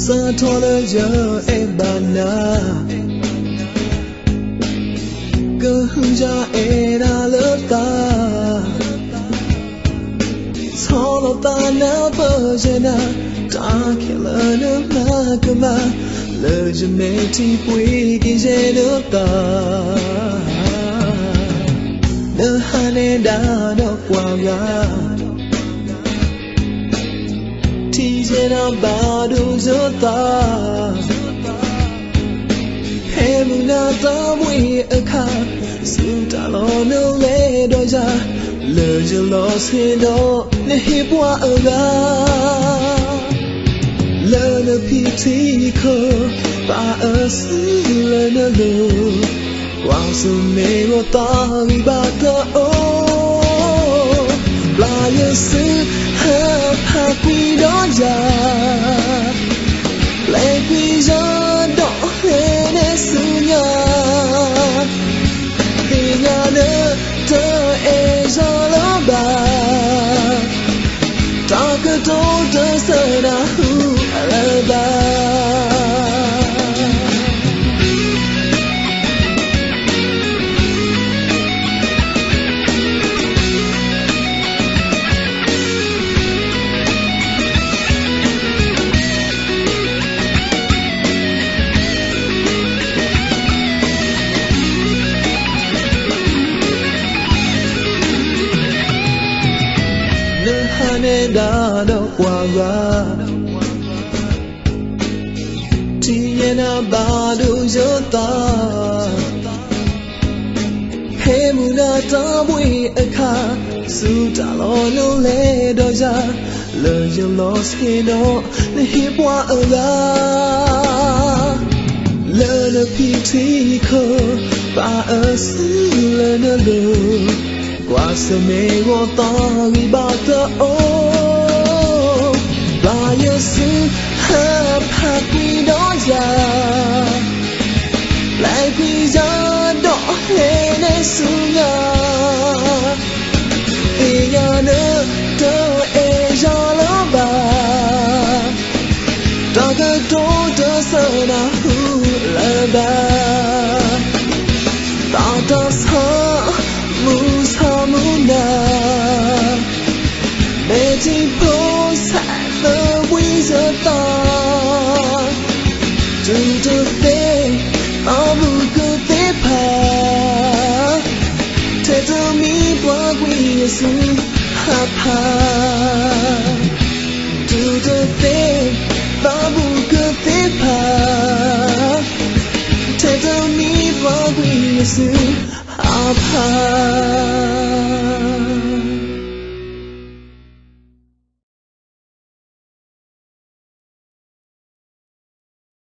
sa thola ja e bana cơ ja e da lo ta solo ta na pa jena ta khela na ma kama le jme ti pui ki je lo ta na hane da no kwa ga ti je na ba do zo ta he mu na ta pui a kha su ta lo no le do ja le je lo se do ne hi bwa a ga le le pi ti ko ba a si le na lo wa su me ro ta ri ba ta o la ye su ha pa qui do ja le qui ja do le ne su nya ki nya ne ta e ja lo ba ta ka to ta sa na hu ala ba ne da do kwa ga ti na ba do yo ta he mu na ta bui a kha su ta lo no le do ja le yo lo se do ne hi bwa a ga le le pi ti ko ba a si le na lo qua se me wo ta ri ba ta o ba ye su ha pa qui do ja lai qui ja do le ne su nya e ya ne do e ja lo ba ta ga do da sa na hu la ba ta da sa mu sa mu na me ti po sa the we sa ta to the day amu ko te pa te to mi bwa gwi su ha pa to the day amu ko te pa te to mi bwa gwi su ha pa